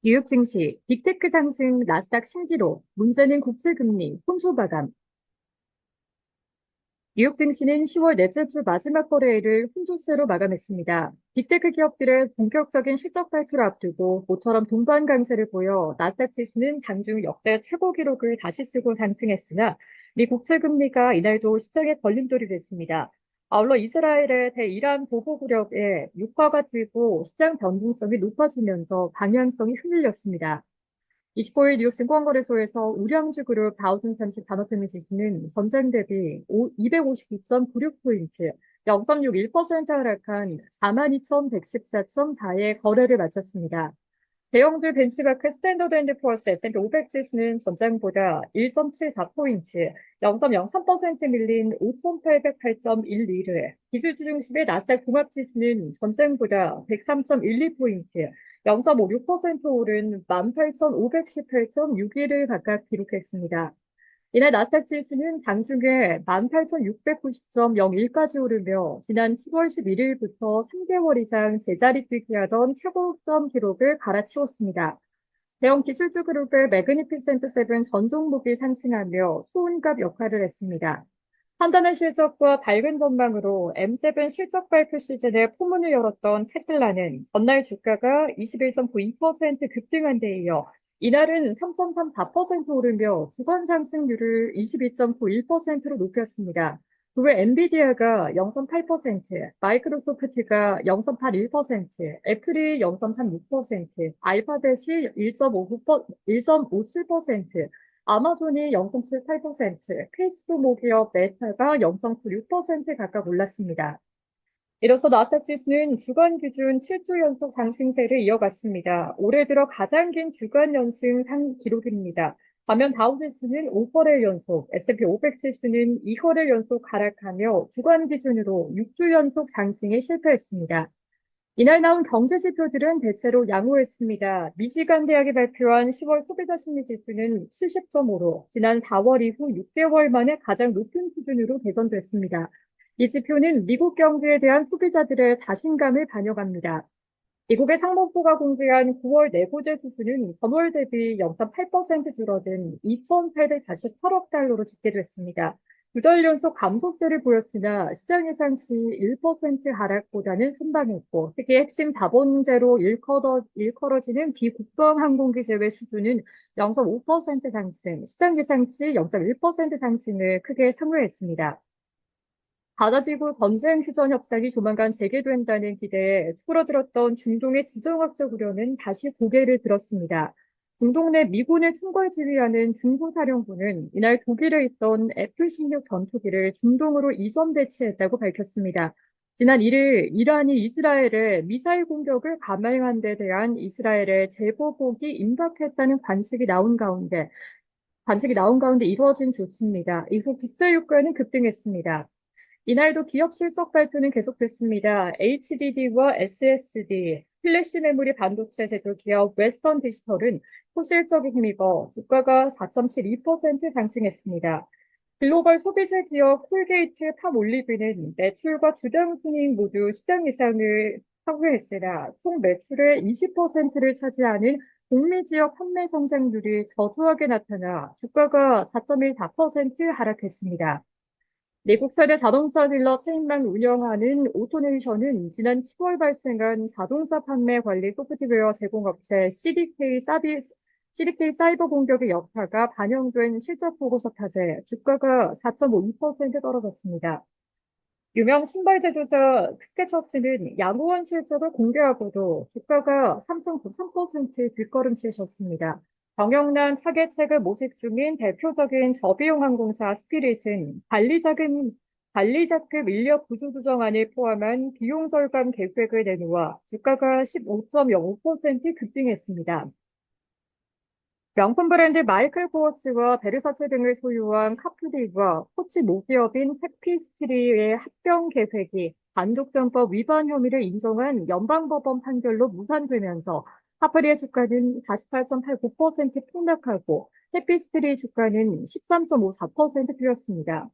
뉴욕 증시, 빅테크 상승, 나스닥 신기록, 문제는 국채금리, 혼조 마감. 뉴욕 증시는 10월 넷째 주 마지막 거래일을 혼조세로 마감했습니다. 빅테크 기업들의 본격적인 실적 발표를 앞두고 모처럼 동반 강세를 보여 나스닥 지수는 장중 역대 최고 기록을 다시 쓰고 상승했으나 미 국채 금리가 이날도 시장의 걸림돌이 됐습니다. 아울러 이스라엘의 대이란 보복구력에 유가가 뛰고 시장 변동성이 높아지면서 방향성이 흔들렸습니다. 29일 뉴욕 증권거래소에서 우량주 그룹 다우존 30 산업금리 지수는 전장 대비 252.96포인트, 0.61% 하락한 42,114.4의 거래를 마쳤습니다. 대형주 벤치마크 스탠더드 앤드 푸어스 S&P 500 지수는 전장보다 1.74포인트, 0.03% 밀린 5,808.12를, 기술주 중심의 나스닥 종합지수는 전장보다 103.12포인트, 0.56% 오른 18,518.61을 각각 기록했습니다. 이날 나스닥 지수는 장중에 18,690.01까지 오르며 지난 7월 11일부터 3개월 이상 제자리 뛰기 하던 최고점 기록을 갈아치웠습니다. 대형 기술주 그룹의 매그니피센트 세븐 전 종목이 상승하며 수은갑 역할을 했습니다. 판단한 실적과 밝은 전망으로 M7 실적 발표 시즌에 포문을 열었던 테슬라는 전날 주가가 21.92% 급등한 데 이어 이날은 3.34% 오르며 주간 상승률을 22.91%로 높였습니다. 그 외 엔비디아가 0.8%, 마이크로소프트가 0.81%, 애플이 0.36%, 알파벳이 1.57%, 아마존이 0.78%, 페이스북 모기업 메타가 0.96% 각각 올랐습니다. 이로써 나스닥 지수는 주간 기준 7주 연속 상승세를 이어갔습니다. 올해 들어 가장 긴 주간 연승 상 기록입니다. 반면 다우지수는 5거래일 연속, S&P 500 지수는 2거래일 연속 하락하며 주간 기준으로 6주 연속 상승에 실패했습니다. 이날 나온 경제 지표들은 대체로 양호했습니다. 미시간 대학이 발표한 10월 소비자 심리 지수는 70.5로 지난 4월 이후 6개월 만에 가장 높은 수준으로 개선됐습니다. 이 지표는 미국 경제에 대한 소비자들의 자신감을 반영합니다. 미국의 상무부가 공개한 9월 내고제 수수는 전월 대비 0.8% 줄어든 2,848억 달러로 집계됐습니다. 두 달 연속 감소세를 보였으나 시장 예상치 1% 하락보다는 선방했고, 특히 핵심 자본재로 일컬어지는 비국방 항공기 제외 수준은 0.5% 상승, 시장 예상치 0.1% 상승을 크게 상회했습니다. 가다지구 전쟁 휴전 협상이 조만간 재개된다는 기대에 줄어들었던 중동의 지정학적 우려는 다시 고개를 들었습니다. 중동 내 미군을 총괄 지휘하는 중부사령부는 이날 독일에 있던 F-16 전투기를 중동으로 이전 배치했다고 밝혔습니다. 지난 1일 이란이 이스라엘에 미사일 공격을 감행한 데 대한 이스라엘의 제보복이 임박했다는 관측이 나온 가운데 이루어진 조치입니다. 이후 국제유가는 급등했습니다. 이날도 기업 실적 발표는 계속됐습니다. HDD와 SSD, 플래시 메모리 반도체 제조 기업 웨스턴 디지털은 소실적에 힘입어 주가가 4.72% 상승했습니다. 글로벌 소비재 기업 콜게이트 팝올리브는 매출과 주당 순이익 모두 시장 예상을 상회했으나 총 매출의 20%를 차지하는 북미 지역 판매 성장률이 저조하게 나타나 주가가 4.14% 하락했습니다. 미국 최대 자동차 딜러 체인만 운영하는 오토네이션은 지난 10월 발생한 자동차 판매 관리 소프트웨어 제공업체 CDK 사이버 공격의 여파가 반영된 실적 보고서 탓에 주가가 4.52% 떨어졌습니다. 유명 신발 제조사 스케쳐스는 양호한 실적을 공개하고도 주가가 3.93% 뒷걸음치셨습니다. 경영난 타겟책을 모집 중인 대표적인 저비용 항공사 스피릿은 관리자급 인력 구조 조정안을 포함한 비용 절감 계획을 내놓아 주가가 15.05% 급등했습니다. 명품 브랜드 마이클 코어스와 베르사체 등을 소유한 카프디와 코치 모기업인 테피스트리의 합병 계획이 단독점법 위반 혐의를 인정한 연방법원 판결로 무산되면서 카프리의 주가는 48.89% 폭락하고 테피스트리 주가는 13.54% 뛰었습니다.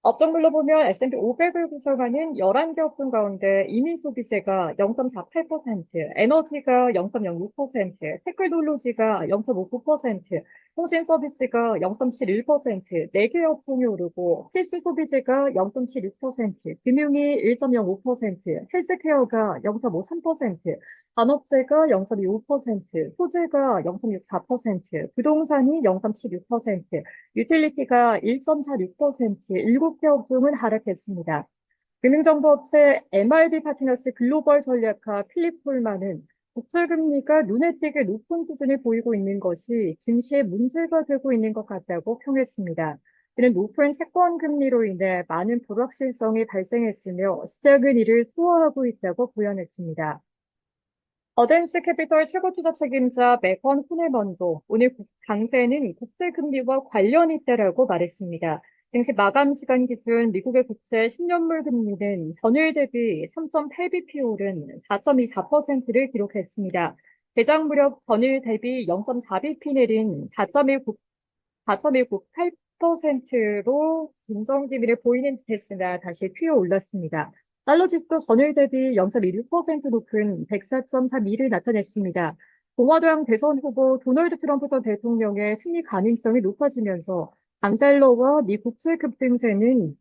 업종별로 보면 S&P 500을 구성하는 11개 업종 가운데 이민 소비재가 0.48%, 에너지가 0.06%, 테크놀로지가 0.59%, 통신 서비스가 0.71%, 4개 업종이 오르고 필수 소비재가 0.76%, 금융이 1.05%, 헬스케어가 0.53%, 반업재가 0.25%, 소재가 0.64%, 부동산이 0.76%, 유틸리티가 1.46%, 7개 업종은 하락했습니다. 금융정보업체 MRB 파트너스 글로벌 전략가 필립 폴만은 국제금리가 눈에 띄게 높은 수준을 보이고 있는 것이 증시에 문제가 되고 있는 것 같다고 평했습니다. 그는 높은 채권 금리로 인해 많은 불확실성이 발생했으며 시장은 이를 수월하고 있다고 부연했습니다. 어댄스 캐피털 최고 투자 책임자 매건 후네먼도 오늘 장세는 국제금리와 관련이 있다라고 말했습니다. 증시 마감 시간 기준 미국의 국채 10년물 금리는 전일 대비 3.8bp 오른 4.24%를 기록했습니다. 대장 무렵 전일 대비 0.4bp 내린 4.198%로 진정 기미를 보이는 듯했으나 다시 튀어올랐습니다. 달러 지수도 전일 대비 0.16% 높은 104.32를 나타냈습니다. 공화당 대선 후보 도널드 트럼프 전 대통령의 승리 가능성이 높아지면서 강달러와 미 국채 급등세는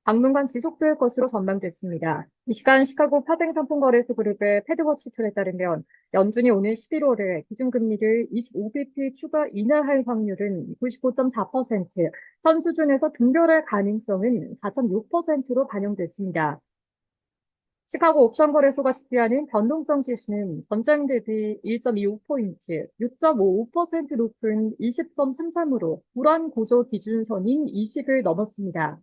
당분간 지속될 것으로 전망됐습니다. 이 시간 시카고 파생상품거래소 그룹의 패드워치 툴에 따르면 연준이 오늘 11월에 기준금리를 25bp 추가 인하할 확률은 95.4%, 현 수준에서 동결할 가능성은 4.6%로 반영됐습니다. 시카고 옵션거래소가 집계하는 변동성 지수는 전장 대비 1.25포인트, 6.55% 높은 20.33으로 불안 고조 기준선인 20을 넘었습니다.